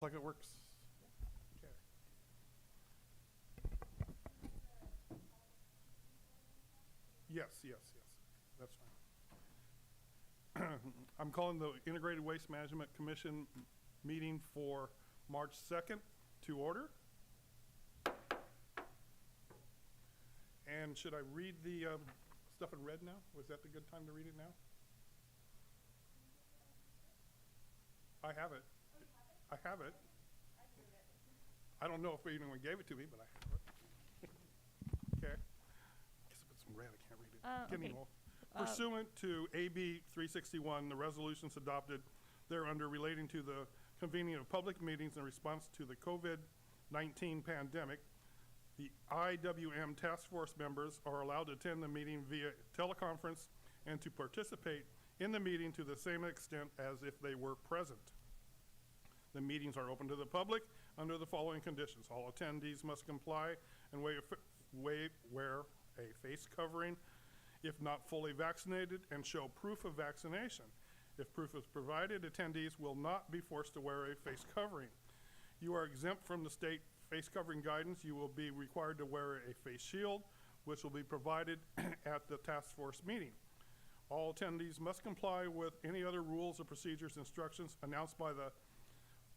like it works? Okay. Yes, yes, yes. That's fine. I'm calling the Integrated Waste Management Commission meeting for March 2nd to order. And should I read the stuff in red now? Was that the good time to read it now? I have it. I have it. I don't know if anyone gave it to me, but I have it. Okay. I guess if it's in red, I can't read it. Okay. Pursuant to AB 361, the resolutions adopted thereunder relating to the convening of public meetings in response to the COVID-19 pandemic, the IWM task force members are allowed to attend the meeting via teleconference and to participate in the meeting to the same extent as if they were present. The meetings are open to the public under the following conditions. All attendees must comply and wear a face covering if not fully vaccinated and show proof of vaccination. If proof is provided, attendees will not be forced to wear a face covering. You are exempt from the state face covering guidance. You will be required to wear a face shield, which will be provided at the task force meeting. All attendees must comply with any other rules or procedures, instructions announced by the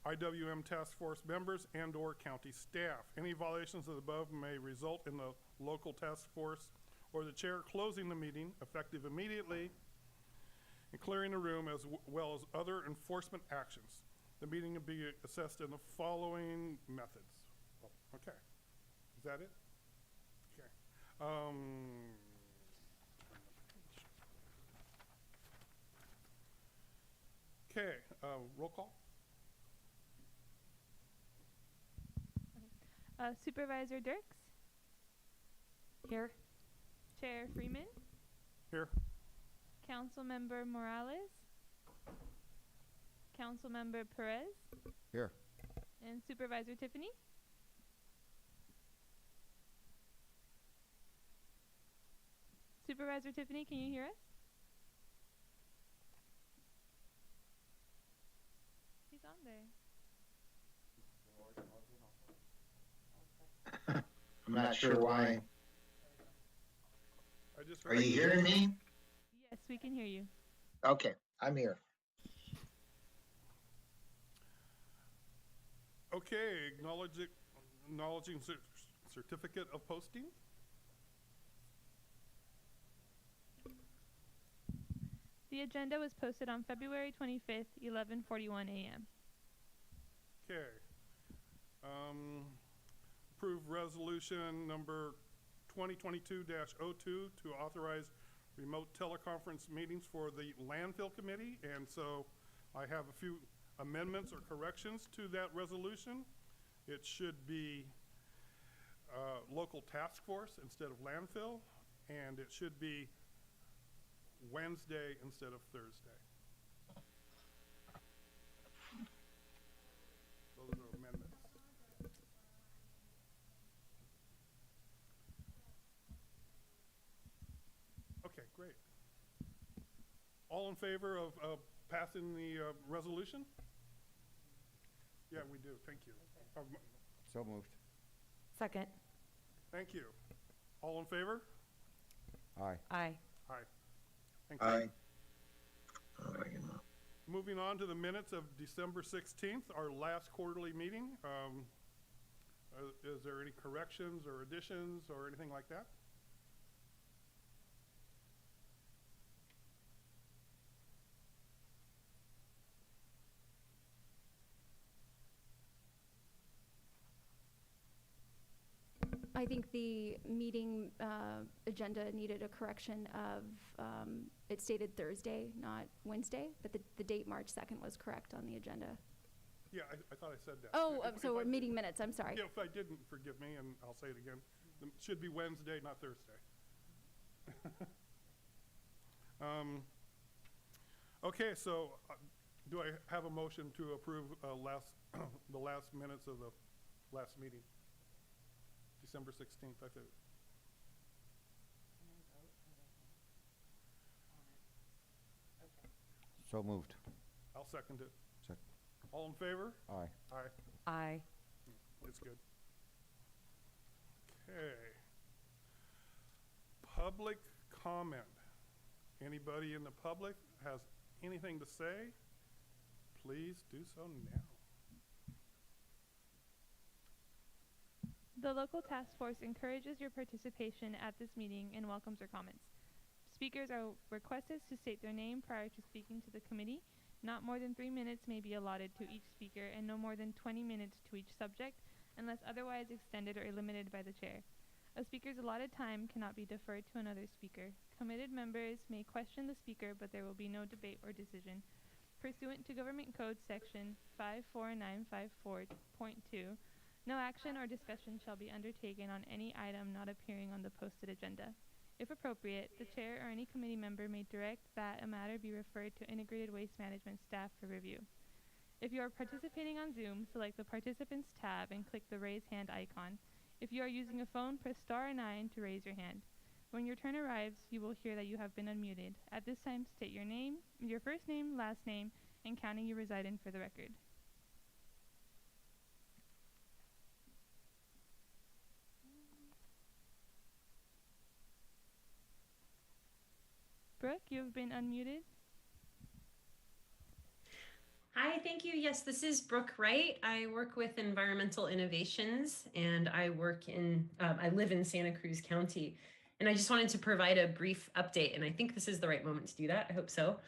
IWM task force members and/or county staff. Any violations of the above may result in the local task force or the chair closing the meeting effective immediately and clearing the room, as well as other enforcement actions. The meeting will be assessed in the following methods. Oh, okay. Is that it? Okay. Okay, roll call. Supervisor Dirks? Here. Chair Freeman? Here. Councilmember Morales? Councilmember Perez? Here. And Supervisor Tiffany? Supervisor Tiffany, can you hear us? He's on there. I'm not sure why. I just Are you hearing me? Yes, we can hear you. Okay, I'm here. Okay, acknowledging certificate of posting. The agenda was posted on February 25th, 11:41 a.m. Okay. Approve resolution number 2022-02 to authorize remote teleconference meetings for the landfill committee. And so I have a few amendments or corrections to that resolution. It should be local task force instead of landfill, and it should be Wednesday instead of Thursday. Those are amendments. Okay, great. All in favor of passing the resolution? Yeah, we do. Thank you. So moved. Second. Thank you. All in favor? Aye. Aye. Aye. Thank you. Aye. Moving on to the minutes of December 16th, our last quarterly meeting. Is there any corrections or additions or anything like that? I think the meeting agenda needed a correction of, it stated Thursday, not Wednesday, but the date March 2nd was correct on the agenda. Yeah, I thought I said that. Oh, If so I meeting minutes, I'm sorry. Yeah, if I didn't, forgive me, and I'll say it again. It should be Wednesday, not Thursday. Okay, so do I have a motion to approve the last minutes of the last meeting? December 16th, I think. So moved. I'll second it. All in favor? Aye. Aye. Aye. It's good. Okay. Public comment. Anybody in the public has anything to say? Please do so now. The local task force encourages your participation at this meeting and welcomes your comments. Speakers are requested to state their name prior to speaking to the committee. Not more than 3 minutes may be allotted to each speaker and no more than 20 minutes to each subject unless otherwise extended or limited by the chair. A speaker's allotted time cannot be deferred to another speaker. Committed members may question the speaker, but there will be no debate or decision. Pursuant to Government Code Section 54954.2, no action or discussion shall be undertaken on any item not appearing on the posted agenda. If appropriate, the chair or any committee member may direct that a matter be referred to Integrated Waste Management staff for review. If you are participating on Zoom, select the Participants tab and click the Raise Hand icon. If you are using a phone, press *9 to raise your hand. When your turn arrives, you will hear that you have been unmuted. At this time, state your name, your first name, last name, and county you reside in for the record. Brooke, you have been unmuted. Hi, thank you. Yes, this is Brooke Wright. I work with Environmental Innovations and I live in Santa Cruz County. And I just wanted to provide a brief update, and I think this is the right moment to do that. I hope so.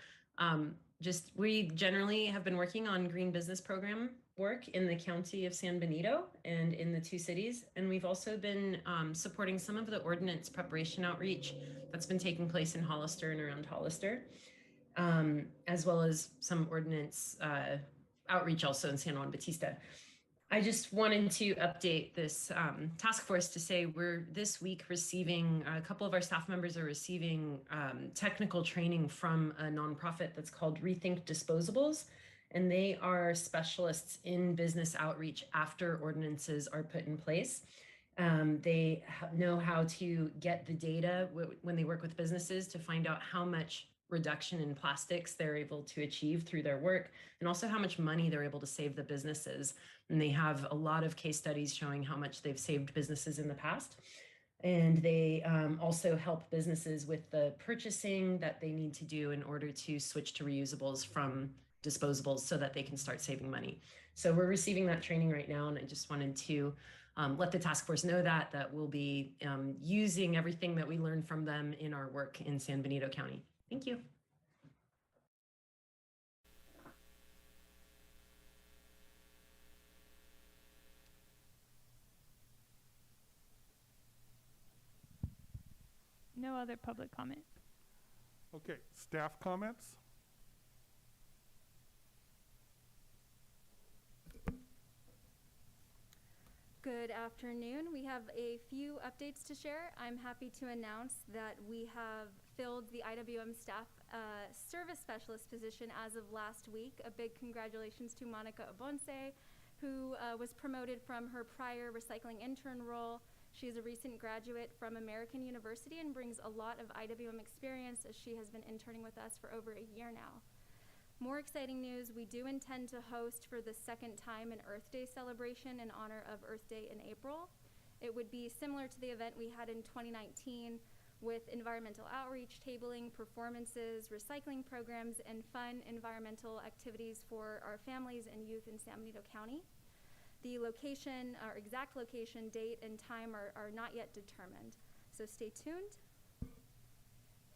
We generally have been working on green business program work in the county of San Benito and in the two cities. And we've also been supporting some of the ordinance preparation outreach that's been taking place in Hollister and around Hollister. As well as some ordinance outreach also in San Juan Bautista. I just wanted to update this task force to say we're this week receiving, a couple of our staff members are receiving technical training from a nonprofit that's called Rethink Disposables. And they are specialists in business outreach after ordinances are put in place. They know how to get the data when they work with businesses to find out how much reduction in plastics they're able to achieve through their work, and also how much money they're able to save the businesses. And they have a lot of case studies showing how much they've saved businesses in the past. And they also help businesses with the purchasing that they need to do in order to switch to reusables from disposables so that they can start saving money. So we're receiving that training right now, and I just wanted to let the task force know that we'll be using everything that we learned from them in our work in San Benito County. Thank you. No other public comment. Okay, staff comments? Good afternoon. We have a few updates to share. I'm happy to announce that we have filled the IWM staff service specialist position as of last week. A big congratulations to Monica Abonce, who was promoted from her prior recycling intern role. She is a recent graduate from American University and brings a lot of IWM experience, as she has been interning with us for over a year now. More exciting news, we do intend to host for the second time an Earth Day celebration in honor of Earth Day in April. It would be similar to the event we had in 2019 with environmental outreach, tabling, performances, recycling programs, and fun environmental activities for our families and youth in San Benito County. The location, our exact location, date, and time are not yet determined, so stay tuned.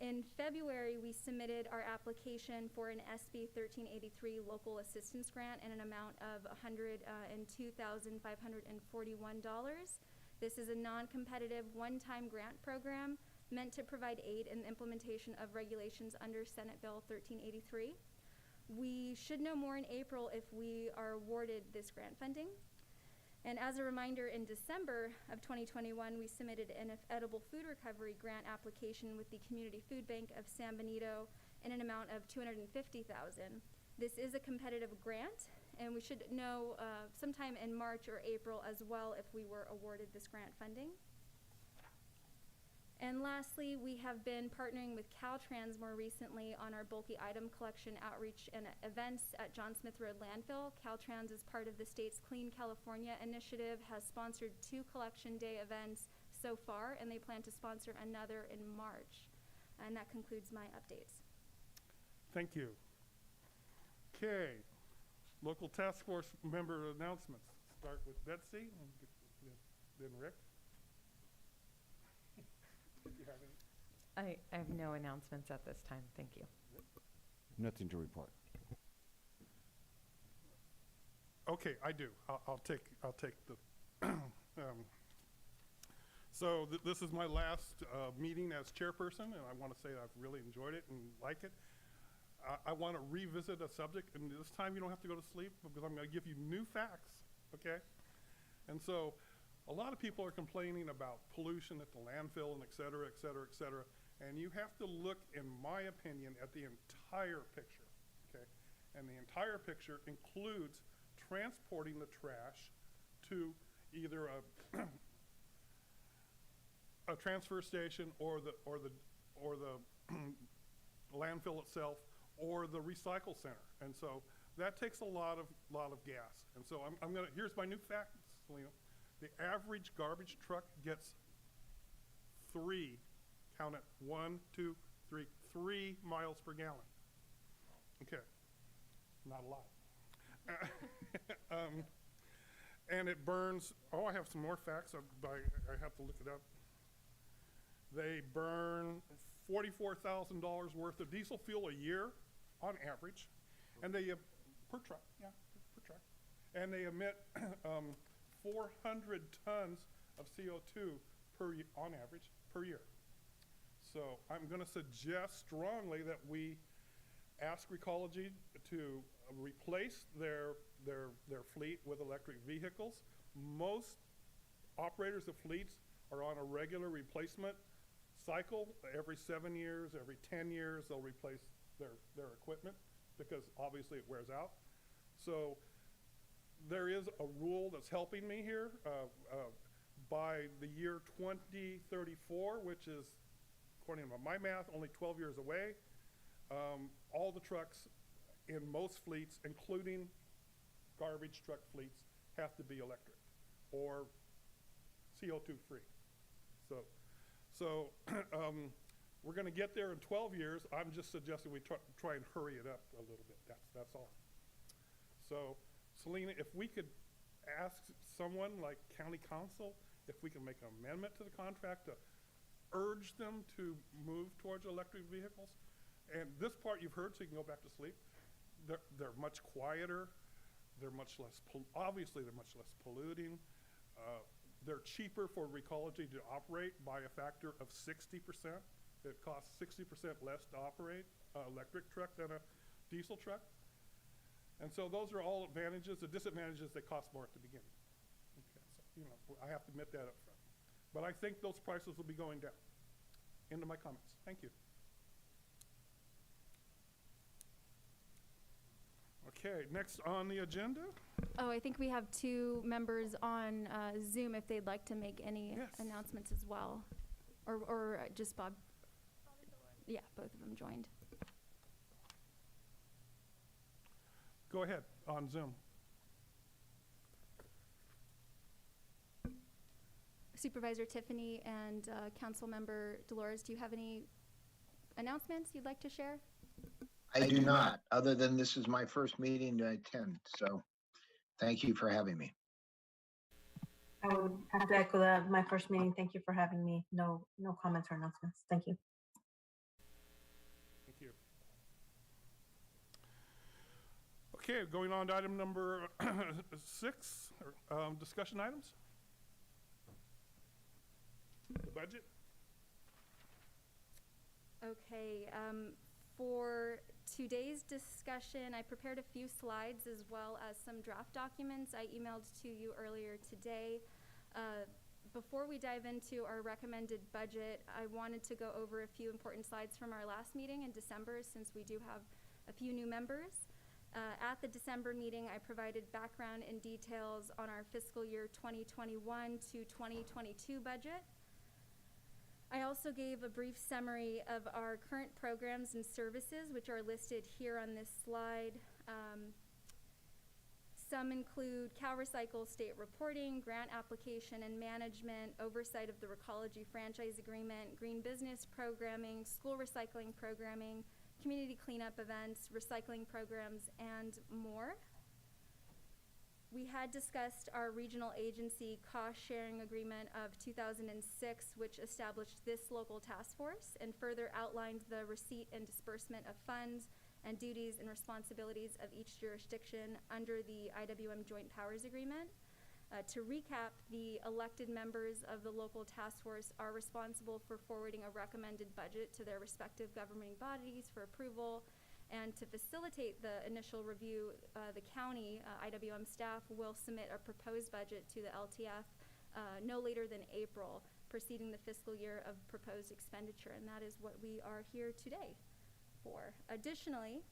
In February, we submitted our application for an SB 1383 local assistance grant in an amount of $102,541. This is a non-competitive one-time grant program meant to provide aid in the implementation of regulations under Senate Bill 1383. We should know more in April if we are awarded this grant funding. And as a reminder, in December of 2021, we submitted an edible food recovery grant application with the Community Food Bank of San Benito in an amount of $250,000. This is a competitive grant, and we should know sometime in March or April as well if we were awarded this grant funding. And lastly, we have been partnering with Caltrans more recently on our bulky item collection outreach and events at John Smith Road Landfill. Caltrans, as part of the state's Clean California initiative, has sponsored 2 collection day events so far, and they plan to sponsor another in March. And that concludes my updates. Thank you. Okay, local task force member announcements. Start with Betsy, and then Rick. Do you have any? I have no announcements at this time. Thank you. Nothing to report. Okay, I do. I'll take the. So this is my last meeting as chairperson, and I want to say I've really enjoyed it and like it. I want to revisit a subject, and this time you don't have to go to sleep because I'm going to give you new facts, okay? And so a lot of people are complaining about pollution at the landfill and et cetera, et cetera, et cetera. And you have to look, in my opinion, at the entire picture, okay? And the entire picture includes transporting the trash to either a transfer station or the landfill itself or the recycle center. And so that takes a lot of gas. And so here's my new fact, Selena. The average garbage truck gets 3, count it, 1, 2, 3, 3 miles per gallon. Okay, not a lot. And it burns, I have some more facts, but I have to look it up. They burn $44,000 worth of diesel fuel a year on average, and they, per truck, per truck. And they emit 400 tons of CO2 on average per year. So I'm going to suggest strongly that we ask Recology to replace their fleet with electric vehicles. Most operators of fleets are on a regular replacement cycle. Every 7 years, every 10 years, they'll replace their equipment because obviously it wears out. So there is a rule that's helping me here. By the year 2034, which is, according to my math, only 12 years away, all the trucks in most fleets, including garbage truck fleets, have to be electric or CO2 free. So we're going to get there in 12 years. I'm just suggesting we try and hurry it up a little bit. That's all. So, Selena, if we could ask someone like County Council if we can make an amendment to the contract to urge them to move towards electric vehicles. And this part you've heard, so you can go back to sleep. They're much quieter. They're much less, obviously they're much less polluting. They're cheaper for Recology to operate by a factor of 60%. It costs 60% less to operate an electric truck than a diesel truck. And so those are all advantages. The disadvantages, they cost more at the beginning. Okay, so, I have to admit that up front. But I think those prices will be going down. Into my comments. Thank you. Okay, next on the agenda. Oh, I think we have 2 members on Zoom if they'd like to make any announcements as well. Or just Bob. Yeah, both of them joined. Go ahead on Zoom. Supervisor Tiffany and Council Member Dolores, do you have any announcements you'd like to share? I do not, other than this is my first meeting to attend, so thank you for having me. I would have to echo that. My first meeting. Thank you for having me. No comments or announcements. Thank you. Thank you. Okay, going on to item number 6, discussion items. The budget. Okay, for today's discussion, I prepared a few slides as well as some draft documents I emailed to you earlier today. Before we dive into our recommended budget, I wanted to go over a few important slides from our last meeting in December, since we do have a few new members. At the December meeting, I provided background and details on our fiscal year 2021 to 2022 budget. I also gave a brief summary of our current programs and services, which are listed here on this slide. Some include CalRecycle state reporting, grant application and management, oversight of the Recology franchise agreement, green business programming, school recycling programming, community cleanup events, recycling programs, and more. We had discussed our regional agency cost sharing agreement of 2006, which established this local task force and further outlined the receipt and disbursement of funds and duties and responsibilities of each jurisdiction under the IWM Joint Powers Agreement. To recap, the elected members of the local task force are responsible for forwarding a recommended budget to their respective governing bodies for approval. And to facilitate the initial review, the county IWM staff will submit a proposed budget to the LTF no later than April, preceding the fiscal year of proposed expenditure, and that is what we are here today for. Additionally,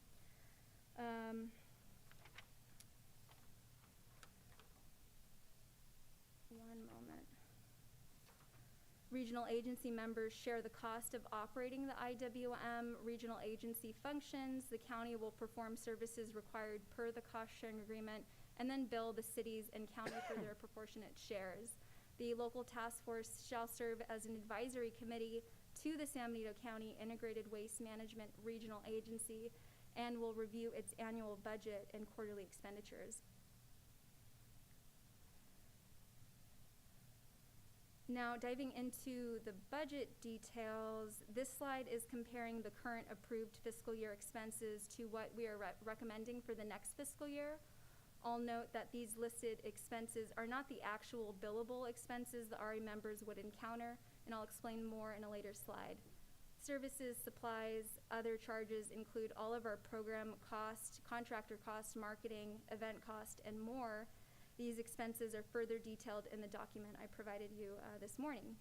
one moment. Regional agency members share the cost of operating the IWM regional agency functions. The county will perform services required per the cost sharing agreement and then bill the cities and county for their proportionate shares. The local task force shall serve as an advisory committee to the San Benito County Integrated Waste Management Regional Agency and will review its annual budget and quarterly expenditures. Now, diving into the budget details, this slide is comparing the current approved fiscal year expenses to what we are recommending for the next fiscal year. I'll note that these listed expenses are not the actual billable expenses the RA members would encounter, and I'll explain more in a later slide. Services, supplies, other charges include all of our program cost, contractor cost, marketing, event cost, and more. These expenses are further detailed in the document I provided you this morning.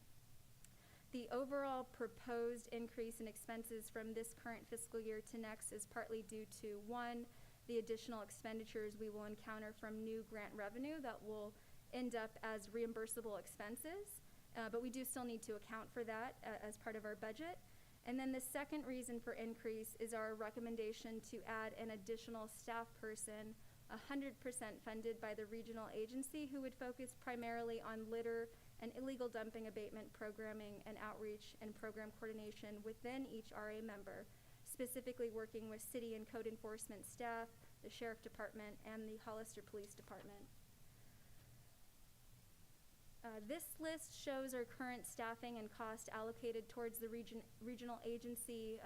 The overall proposed increase in expenses from this current fiscal year to next is partly due to, one, the additional expenditures we will encounter from new grant revenue that will end up as reimbursable expenses, but we do still need to account for that as part of our budget. And then the second reason for increase is our recommendation to add an additional staff person, 100% funded by the regional agency, who would focus primarily on litter and illegal dumping abatement programming and outreach and program coordination within each RA member, specifically working with city and code enforcement staff, the sheriff department, and the Hollister Police Department. This list shows our current staffing and cost allocated towards the regional agency,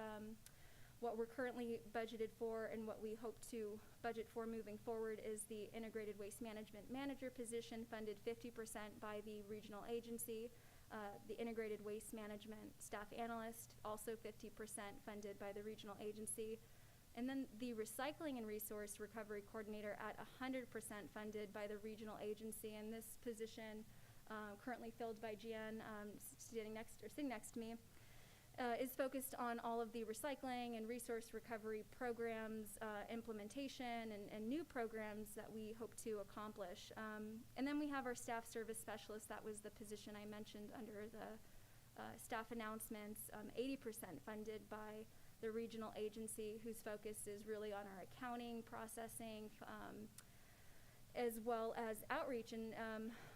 what we're currently budgeted for and what we hope to budget for moving forward is the Integrated Waste Management Manager position, funded 50% by the regional agency. The Integrated Waste Management Staff Analyst, also 50% funded by the regional agency. And then the Recycling and Resource Recovery Coordinator at 100% funded by the regional agency. And this position, currently filled by Gian, sitting next to me, is focused on all of the recycling and resource recovery programs, implementation, and new programs that we hope to accomplish. And then we have our staff service specialist. That was the position I mentioned under the staff announcements, 80% funded by the regional agency, whose focus is really on our accounting, processing, as well as outreach. And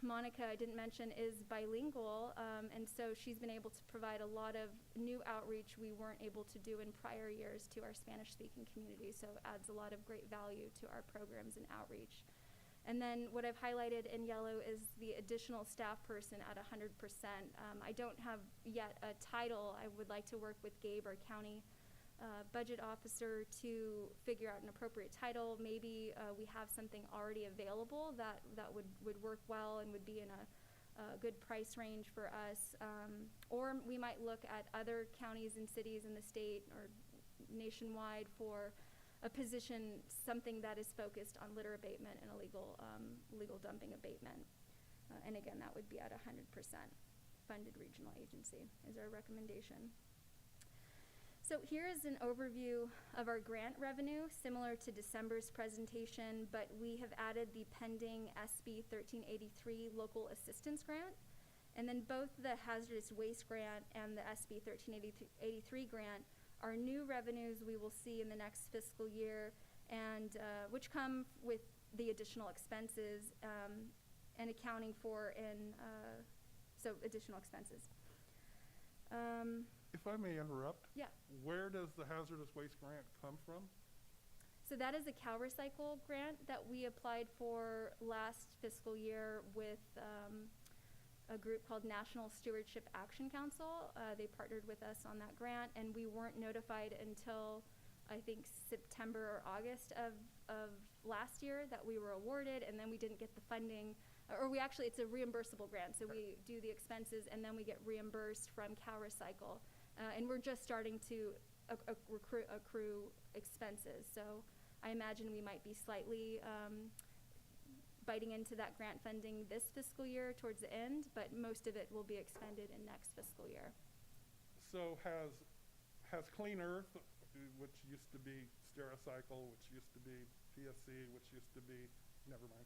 Monica, I didn't mention, is bilingual, and so she's been able to provide a lot of new outreach we weren't able to do in prior years to our Spanish-speaking community, so adds a lot of great value to our programs and outreach. And then what I've highlighted in yellow is the additional staff person at 100%. I don't have yet a title. I would like to work with Gabe, our county budget officer, to figure out an appropriate title. Maybe we have something already available that would work well and would be in a good price range for us. Or we might look at other counties and cities in the state or nationwide for a position, something that is focused on litter abatement and illegal dumping abatement. And again, that would be at 100% funded regional agency is our recommendation. So here is an overview of our grant revenue, similar to December's presentation, but we have added the pending SB 1383 local assistance grant. And then both the hazardous waste grant and the SB 1383 grant are new revenues we will see in the next fiscal year, and which come with the additional expenses and accounting for so additional expenses. If I may interrupt. Yeah. Where does the hazardous waste grant come from? So that is a CalRecycle grant that we applied for last fiscal year with a group called National Stewardship Action Council. They partnered with us on that grant, and we weren't notified until I think September or August of last year that we were awarded, and then we didn't get the funding. Or it's a reimbursable grant, so we do the expenses and then we get reimbursed from CalRecycle. And we're just starting to accrue expenses. So I imagine we might be slightly biting into that grant funding this fiscal year towards the end, but most of it will be expended in next fiscal year. So has Clean Earth, which used to be Stericycle, which used to be PSC, which used to be, never mind.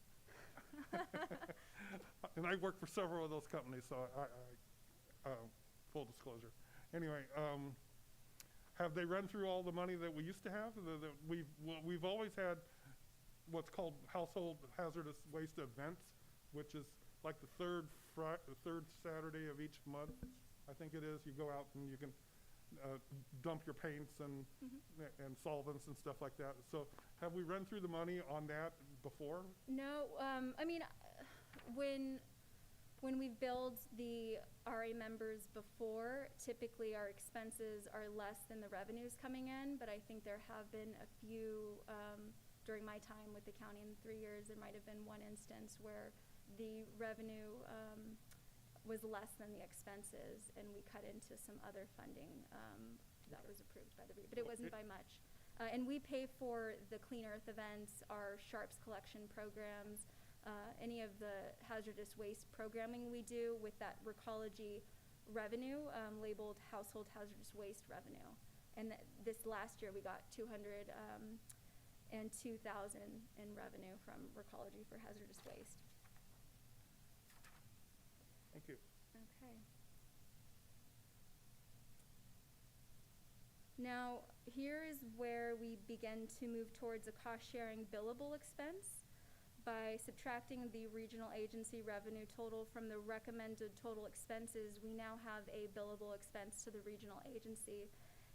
And I work for several of those companies, so I full disclosure. Anyway, have they run through all the money that we used to have? We've always had what's called household hazardous waste events, which is like the third Saturday of each month, I think it is. You go out and you can dump your paints and and solvents and stuff like that. So have we run through the money on that before? No, I mean, when we've billed the RA members before, typically our expenses are less than the revenues coming in, but I think there have been a few, during my time with the county in 3 years, there might have been one instance where the revenue was less than the expenses, and we cut into some other funding that was approved by the but it wasn't by much. And we pay for the Clean Earth events, our sharps collection programs, any of the hazardous waste programming we do with that Recology revenue labeled household hazardous waste revenue. And this last year we got $202,000 in revenue from Recology for hazardous waste. Thank you. Okay. Now, here is where we begin to move towards a cost-sharing billable expense. By subtracting the regional agency revenue total from the recommended total expenses, we now have a billable expense to the regional agency,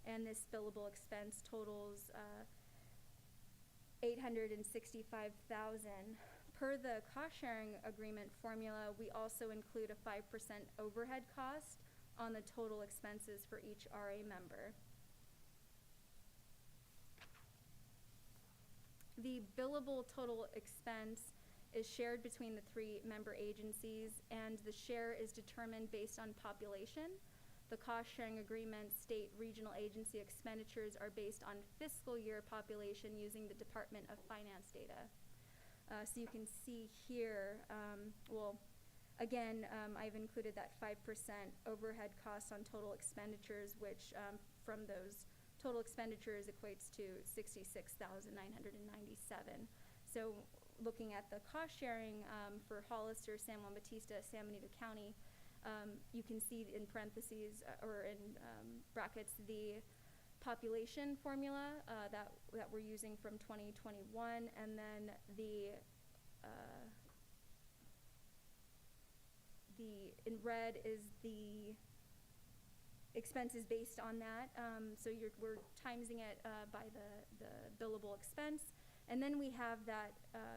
and this billable expense totals $865,000. Per the cost-sharing agreement formula, we also include a 5% overhead cost on the total expenses for each RA member. The billable total expense is shared between the 3 member agencies, and the share is determined based on population. The cost-sharing agreement state regional agency expenditures are based on fiscal year population using the Department of Finance data. So you can see here, I've included that 5% overhead cost on total expenditures, which from those total expenditures equates to $66,997. So looking at the cost sharing for Hollister, San Juan Bautista, San Benito County, you can see in parentheses or in brackets the population formula that we're using from 2021, and then the in red is the expenses based on that. So we're timesing it by the billable expense, and then we have that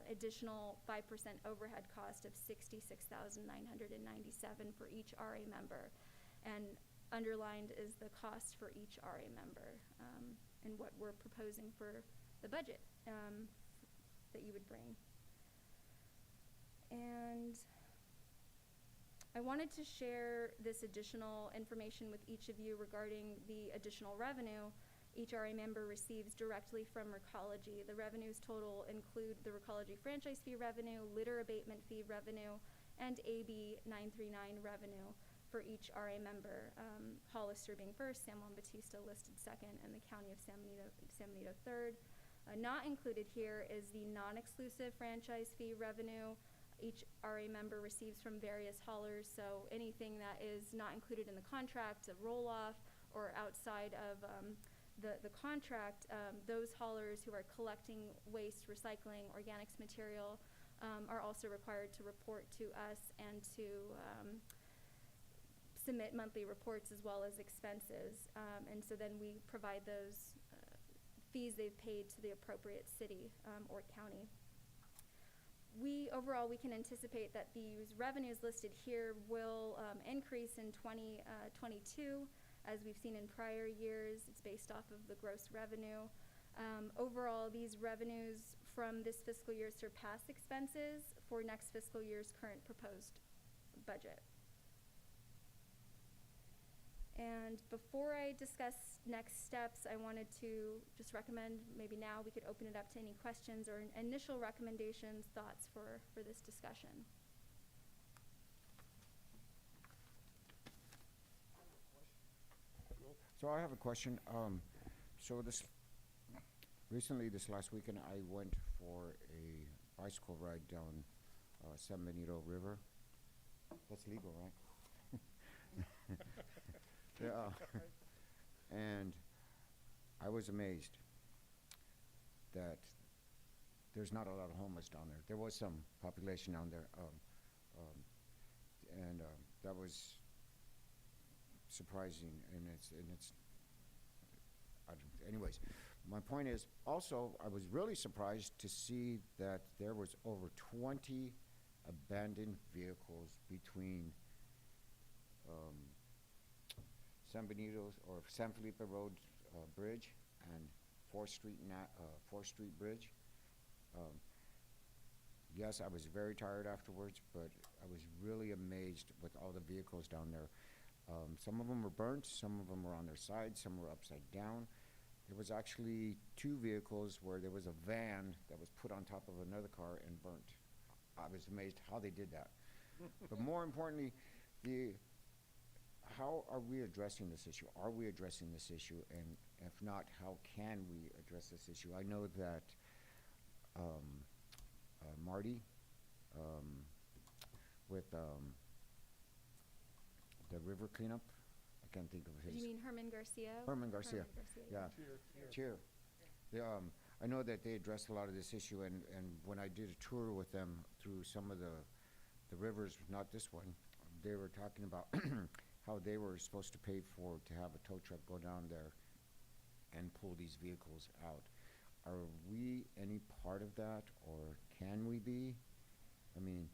additional 5% overhead cost of $66,997 for each RA member, and underlined is the cost for each RA member, and what we're proposing for the budget that you would bring. And I wanted to share this additional information with each of you regarding the additional revenue each RA member receives directly from Recology. The revenues total include the Recology franchise fee revenue, litter abatement fee revenue, and AB 939 revenue for each RA member. Hollister being first, San Juan Bautista listed second, and the County of San Benito third. Not included here is the non-exclusive franchise fee revenue. each RA member receives from various haulers. So anything that is not included in the contract, a roll-off, or outside of the contract, those haulers who are collecting waste, recycling, organics material are also required to report to us and to submit monthly reports as well as expenses. And so then we provide those fees they've paid to the appropriate city or county. Overall, we can anticipate that these revenues listed here will increase in 2022, as we've seen in prior years. It's based off of the gross revenue. Overall, these revenues from this fiscal year surpass expenses for next fiscal year's current proposed budget. And before I discuss next steps, I wanted to just recommend, maybe now we could open it up to any questions or initial recommendations, thoughts for this discussion. So I have a question. So recently, this last weekend, I went for a bicycle ride down San Benito River. That's legal, right? Yeah. And I was amazed that there's not a lot of homeless down there. There was some population down there, and that was surprising. And it's. Anyways, my point is also I was really surprised to see that there was over 20 abandoned vehicles between San Benito or San Felipe Road Bridge and 4th Street Bridge. Yes, I was very tired afterwards, but I was really amazed with all the vehicles down there. Some of them were burnt, some of them were on their side, some were upside down. There was actually 2 vehicles where there was a van that was put on top of another car and burnt. I was amazed how they did that. But more importantly, how are we addressing this issue? Are we addressing this issue? And if not, how can we address this issue? I know that Marty with the river cleanup, I can't think of his. You mean Herman Garcia? Herman Garcia, yeah. Cheer. I know that they addressed a lot of this issue, and when I did a tour with them through some of the rivers, not this one, they were talking about how they were supposed to pay to have a tow truck go down there and pull these vehicles out. Are we any part of that, or can we be? I mean,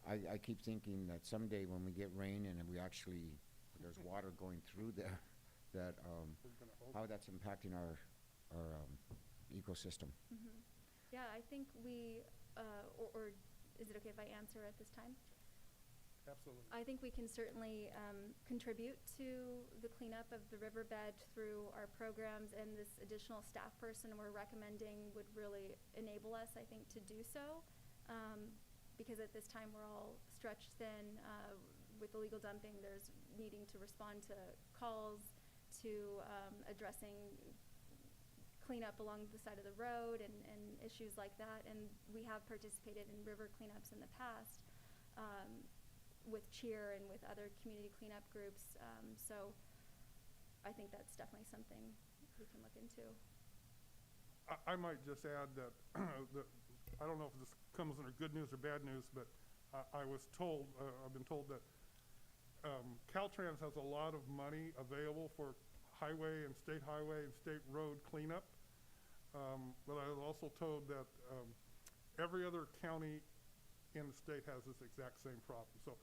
I keep thinking that someday when we get rain and there's water going through there, that how that's impacting our ecosystem. Mm-hmm. Yeah, I think we, or is it okay if I answer at this time? Absolutely. I think we can certainly contribute to the cleanup of the riverbed through our programs, and this additional staff person we're recommending would really enable us, I think, to do so. Because at this time we're all stretched thin with illegal dumping. There's needing to respond to calls, to addressing cleanup along the side of the road and issues like that. And we have participated in river cleanups in the past with Cheer and with other community cleanup groups. So I think that's definitely something we can look into. I might just add that I don't know if this comes under good news or bad news, but I've been told that Caltrans has a lot of money available for highway and state road cleanup. But I was also told that every other county in the state has this exact same problem. So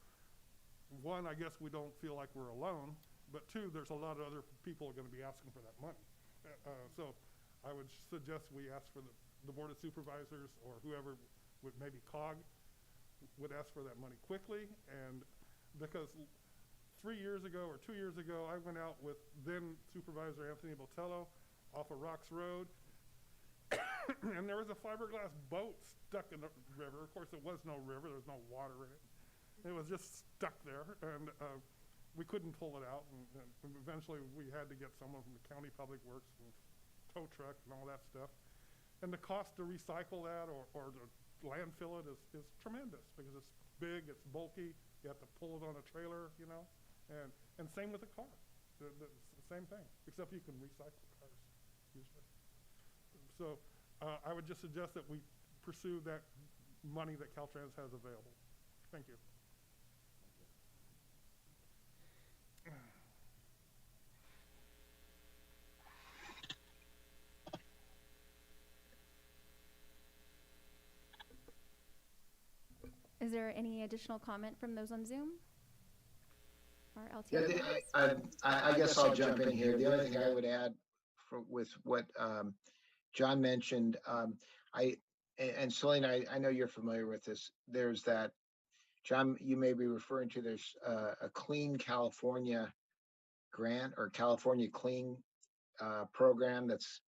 one, I guess we don't feel like we're alone, but 2, there's a lot of other people are going to be asking for that money. So I would suggest we ask for the Board of Supervisors or whoever would, maybe COG, would ask for that money quickly. And because 3 years ago or 2 years ago, I went out with then Supervisor Anthony Botello off of Rocks Road, and there was a fiberglass boat stuck in the river. Of course, it was no river. There was no water in it. It was just stuck there, and we couldn't pull it out. And eventually, we had to get someone from the County Public Works and tow truck and all that stuff. And the cost to recycle that or to landfill it is tremendous because it's big, it's bulky, you have to pull it on a trailer, you know, and same with the car. The same thing, except you can recycle cars usually. So I would just suggest that we pursue that money that Caltrans has available. Thank you. Is there any additional comment from those on Zoom? Or Yeah, LTE? I guess I'll jump in here. The only thing I would add with what John mentioned, and Celine, I know you're familiar with this. There's that, John, you may be referring to, there's a Clean California grant or California Clean program that's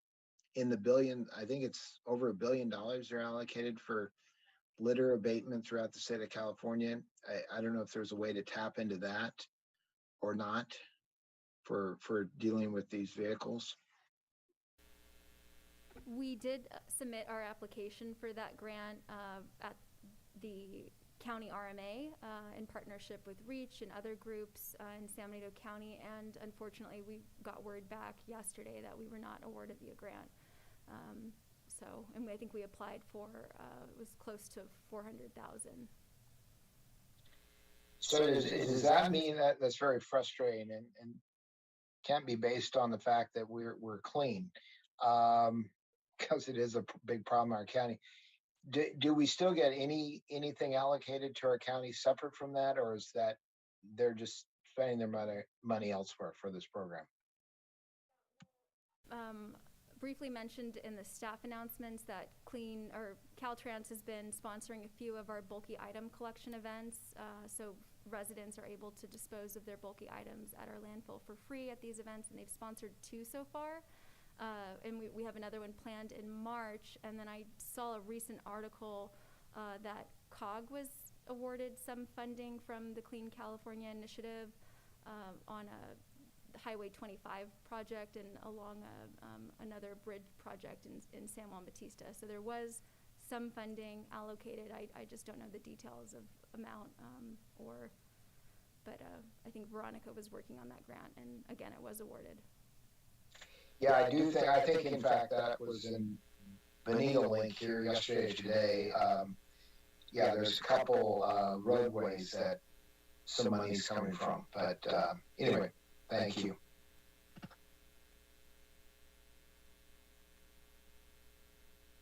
in the billion. I think it's over $1 billion they're allocated for litter abatement throughout the state of California. I don't know if there's a way to tap into that or not for dealing with these vehicles. We did submit our application for that grant at the county RMA in partnership with REACH and other groups in San Benito County, and unfortunately we got word back yesterday that we were not awarded the grant. And I think we applied for, it was close to 400,000. So does that mean that that's very frustrating and can't be based on the fact that we're clean? Because it is a big problem in our county. Do we still get anything allocated to our county separate from that, or is that they're just spending their money elsewhere for this program? Briefly mentioned in the staff announcements that Caltrans has been sponsoring a few of our bulky item collection events, so residents are able to dispose of their bulky items at our landfill for free at these events, and they've sponsored 2 so far. And we have another one planned in March. And then I saw a recent article that COG was awarded some funding from the Clean California Initiative on a Highway 25 project and along another bridge project in San Juan Bautista. So there was some funding allocated. I just don't know the details of amount but I think Veronica was working on that grant, and again, it was awarded. Yeah, I think in fact that was in Benito link here yesterday or today. Yeah, there's a couple roadways that some money's coming from, but anyway, thank you.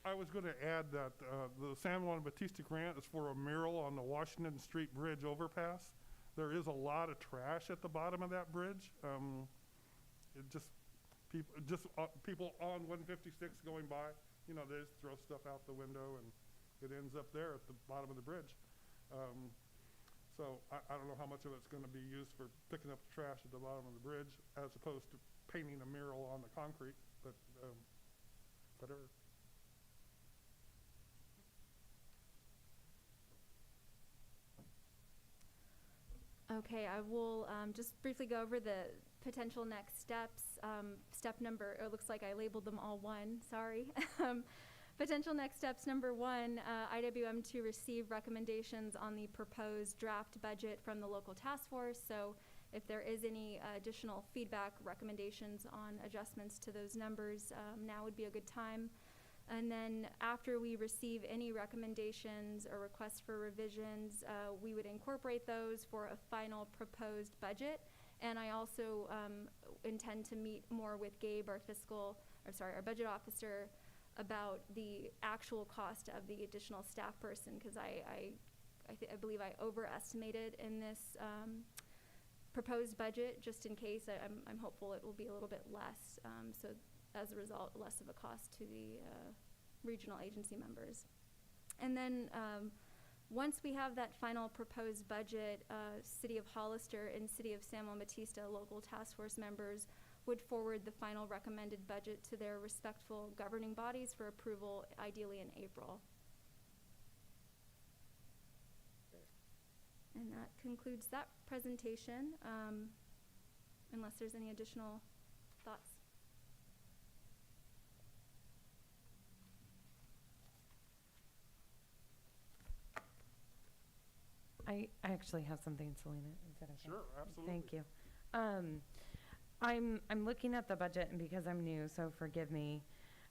I was going to add that the San Juan Bautista grant is for a mural on the Washington Street Bridge overpass. There is a lot of trash at the bottom of that bridge. People on 156 going by, you know, they just throw stuff out the window and it ends up there at the bottom of the bridge. So I don't know how much of it's going to be used for picking up the trash at the bottom of the bridge as opposed to painting a mural on the concrete, but whatever. Okay, I will just briefly go over the potential next steps. Step number, it looks like I labeled them all 1, sorry. Potential next steps, number 1, IWM to receive recommendations on the proposed draft budget from the local task force. So if there is any additional feedback, recommendations on adjustments to those numbers, now would be a good time. And then after we receive any recommendations or requests for revisions, we would incorporate those for a final proposed budget. And I also intend to meet more with Gabe, our budget officer, about the actual cost of the additional staff person, because I believe I overestimated in this proposed budget. Just in case, I'm hopeful it will be a little bit less. So as a result, less of a cost to the regional agency members. And then once we have that final proposed budget, City of Hollister and City of San Juan Bautista local task force members would forward the final recommended budget to their respectful governing bodies for approval, ideally in April. And that concludes that presentation, unless there's any additional thoughts. I actually have something, Selena. Is that okay? Sure, absolutely. Thank you. I'm looking at the budget, and because I'm new, so forgive me.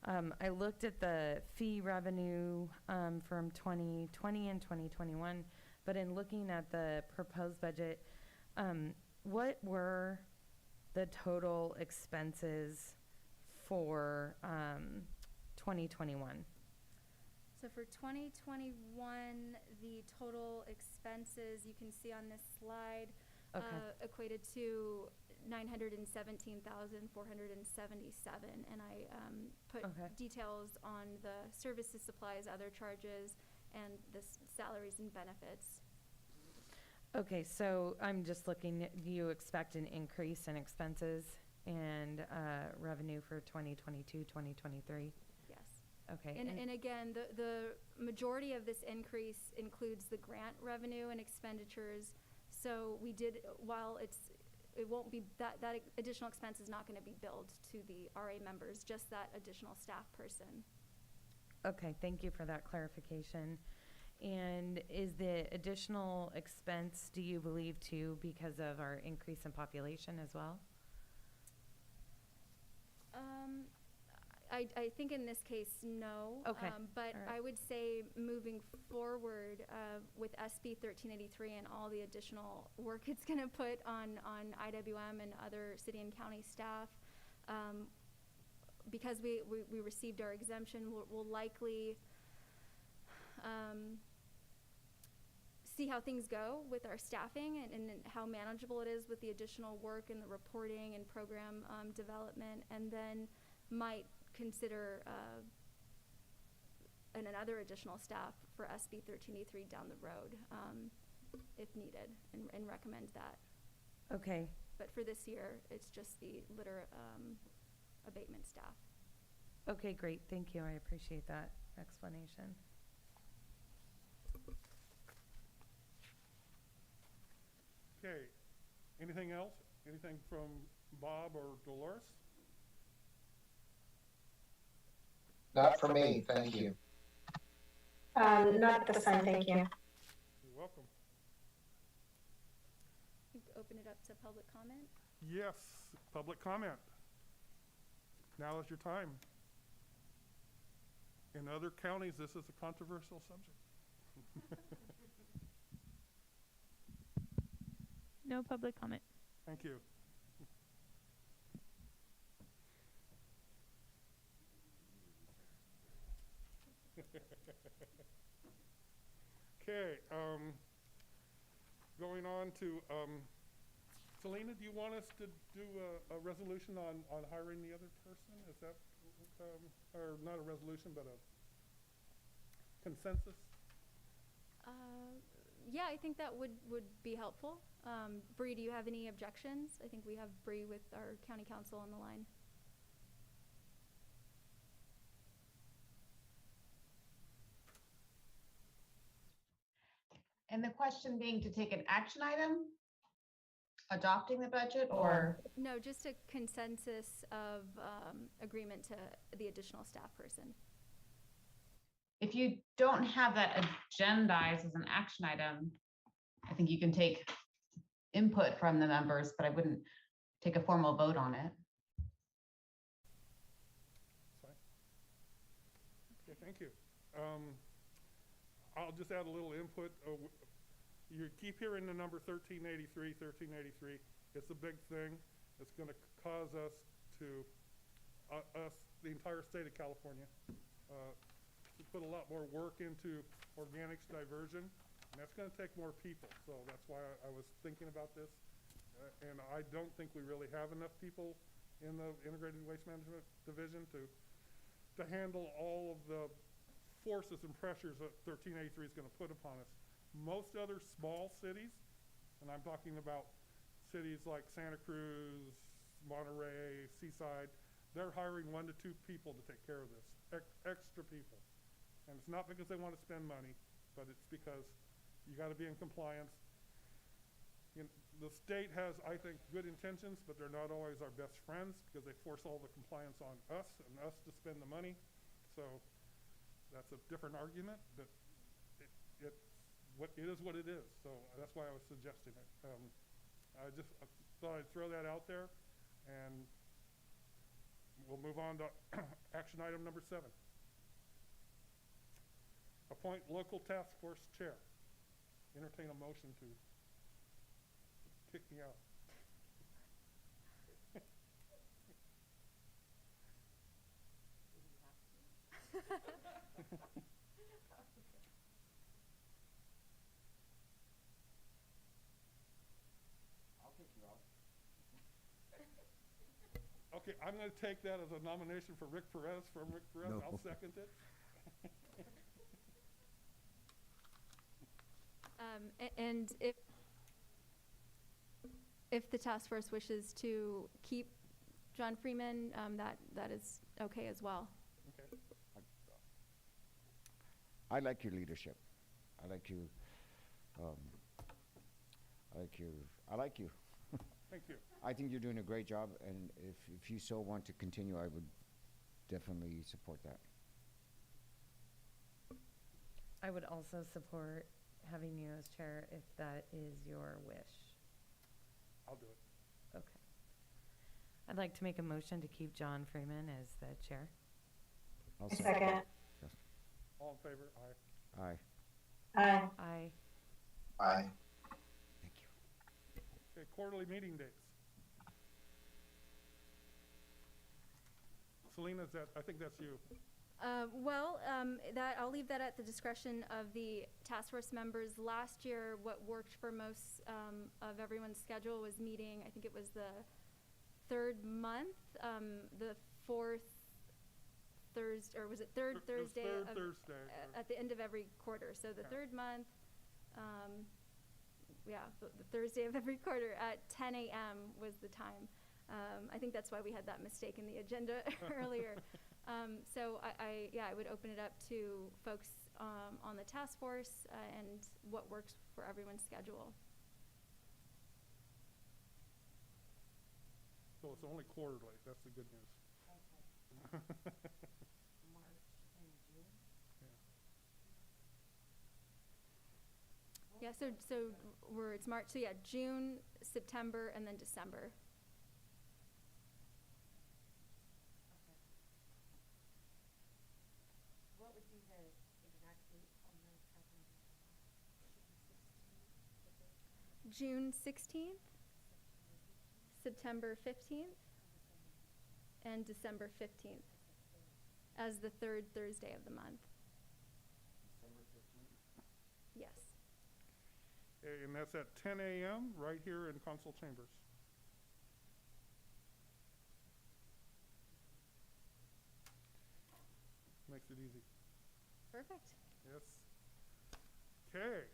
I looked at the fee revenue from 2020 and 2021, but in looking at the proposed budget, what were the total expenses for 2021? So for 2021, the total expenses you can see on this slide equated to 917,477, and I put details on the services, supplies, other charges, and the salaries and benefits. Okay, so I'm just looking, do you expect an increase in expenses and revenue for 2022, 2023? Yes. Okay. And again, the majority of this increase includes the grant revenue and expenditures. So we did, while it won't be, that additional expense is not going to be billed to the RA members, just that additional staff person. Okay, thank you for that clarification. And is the additional expense, do you believe, too, because of our increase in population as well? I think in this case, no. Okay. But All right. I would say moving forward with SB 1383 and all the additional work it's going to put on IWM and other city and county staff, because we received our exemption, we'll likely see how things go with our staffing and how manageable it is with the additional work and the reporting and program development, and then might consider another additional staff for SB 1383 down the road if needed, and recommend that. Okay. But for this year, it's just the litter abatement staff. Okay, great. Thank you. I appreciate that explanation. Okay, anything else? Anything from Bob or Dolores? Not for me, thank you. Not at this time, thank you. You're welcome. We can open it up to public comment. Yes, public comment. Now is your time. In other counties, this is a controversial subject. No public comment. Thank you. Okay, going on to, Selena, do you want us to do a resolution on hiring the other person? Is that, or not a resolution, but a consensus? Yeah, I think that would be helpful. Bree, do you have any objections? I think we have Bree with our county council on the line. And the question being to take an action item, adopting the budget, or? No, just a consensus of agreement to the additional staff person. If you don't have that agendized as an action item, I think you can take input from the members, but I wouldn't take a formal vote on it. Fine. Okay, thank you. I'll just add a little input. You keep hearing the number 1383, 1383. It's a big thing. It's going to cause us to, the entire state of California, to put a lot more work into organics diversion, and that's going to take more people. So that's why I was thinking about this, and I don't think we really have enough people in the Integrated Waste Management Division to handle all of the forces and pressures that 1383 is going to put upon us. Most other small cities, and I'm talking about cities like Santa Cruz, Monterey, Seaside, they're hiring 1 to 2 people to take care of this, extra people. And it's not because they want to spend money, but it's because you got to be in compliance. You know, the state has, I think, good intentions, but they're not always our best friends because they force all the compliance on us and us to spend the money. So that's a different argument, but it is what it is. So that's why I was suggesting it. I just thought I'd throw that out there, and we'll move on to action item number 7. Appoint local task force chair. Entertain a motion to kick me out. I'll kick you out. Okay, I'm going to take that as a nomination for Rick Perez. From Rick Perez, No. I'll second it. And if the task force wishes to keep John Freeman, that is okay as well. Okay. I like your leadership. I like you. I like you. Thank you. I think you're doing a great job, and if you so want to continue, I would definitely support that. I would also support having you as chair if that is your wish. I'll do it. Okay. I'd like to make a motion to keep John Freeman as the chair. I'll Second. Yes. All in favor? Aye. Aye. Aye. Aye. Aye. Thank you. Okay, quarterly meeting dates. Selena, I think that's you. That I'll leave that at the discretion of the task force members. Last year, what worked for most of everyone's schedule was meeting, I think it was the third month, the fourth Thursday, or was it third Thursday? Third Thursday. At the end of every quarter. So the Yeah. third month, the Thursday of every quarter at 10 a.m. was the time. I think that's why we had that mistake in the agenda earlier. So I would open it up to folks on the task force and what works for everyone's schedule. So it's only quarterly. That's the good news. Yeah, so it's March, so yeah, June, September, and then December. What would be the exact date on the June 16th, September 15th, and December 15th as the third Thursday of the month. December 15th. Yes. And that's at 10 a.m. right here in Council Chambers. Makes it easy. Perfect. Yes. Okay.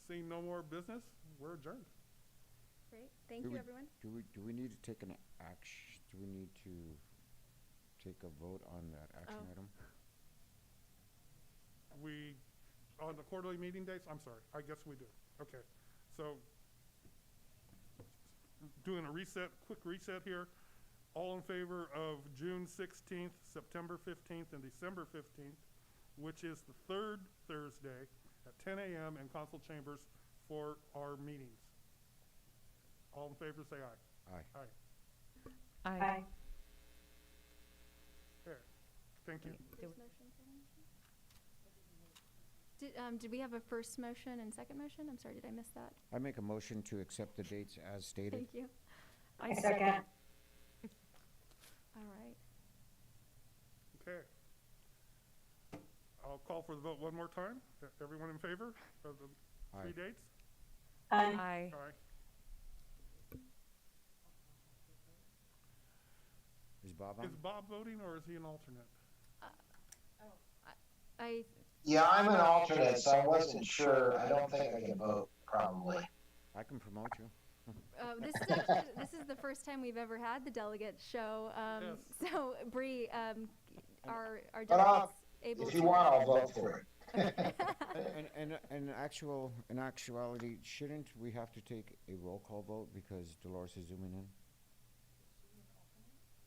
Seeing no more business, we're adjourned. Great. Thank Do you, we- everyone. Do we need to take an action? Do we need to take a vote on that action Oh. item? On the quarterly meeting dates, I'm sorry, I guess we do. Okay, so doing a reset, quick reset here. All in favor of June 16th, September 15th, and December 15th, which is the third Thursday at 10 a.m. in Council Chambers for our meetings. All in favor, say aye. Aye. Aye. Aye. Okay, thank you. First motion, second motion? Did we have a first motion and second motion? I'm sorry, did I miss that? I make a motion to accept the dates as stated. Thank you. I second. All right. Okay. I'll call for the vote one more time. Everyone in favor of the Aye. 3 dates? Aye. Aye. Aye. Is Bob on? Is Bob voting or is he an alternate? Yeah, I'm an alternate, so I wasn't sure. I don't think I can vote, probably. I can promote you. This is the first time we've ever had the delegates show. Yes. So Bree, are But delegates able to? If you want, I'll vote for it. In actuality, shouldn't we have to take a roll call vote because Dolores is zooming in?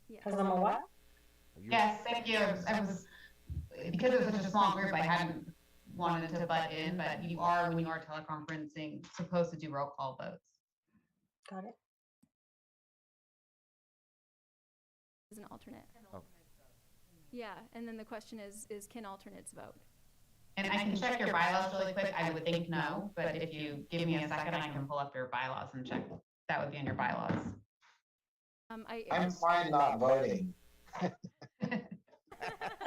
Yes. Because I'm a what? Are you- Yes, thank you. I was, because it was such a small group, I hadn't wanted to butt in, but you are, when you are teleconferencing, supposed to do roll call votes. Got it. As an alternate. Oh. Yeah, and then the question is can alternates vote? And I can check your bylaws really quick. I would think no, but if you give me a second, I can pull up your bylaws and check. That would be in your bylaws. I'm fine not voting. I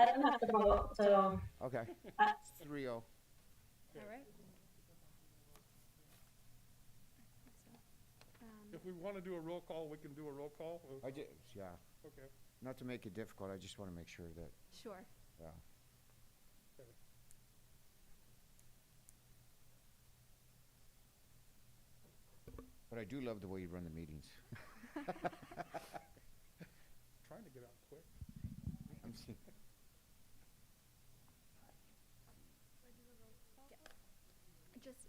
don't have to vote, so Okay, uh, 3-0. All right. If we want to do a roll call, we can do a roll call. Yeah, Okay. not to make it difficult, I just want to make sure that, Sure. yeah. But I do love the way you run the meetings. Trying to get out quick. I'm seeing.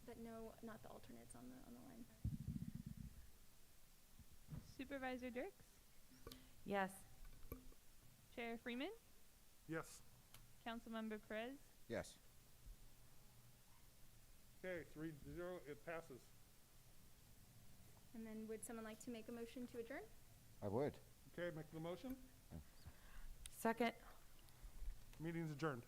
But no, not the alternates on the line. Supervisor Dirks, Yes. Chair Freeman, Yes. Councilmember Perez, Yes. Okay, 3-0, it passes. And then would someone like to make a motion to adjourn? I would. Okay, make the motion. Second. Meeting's adjourned.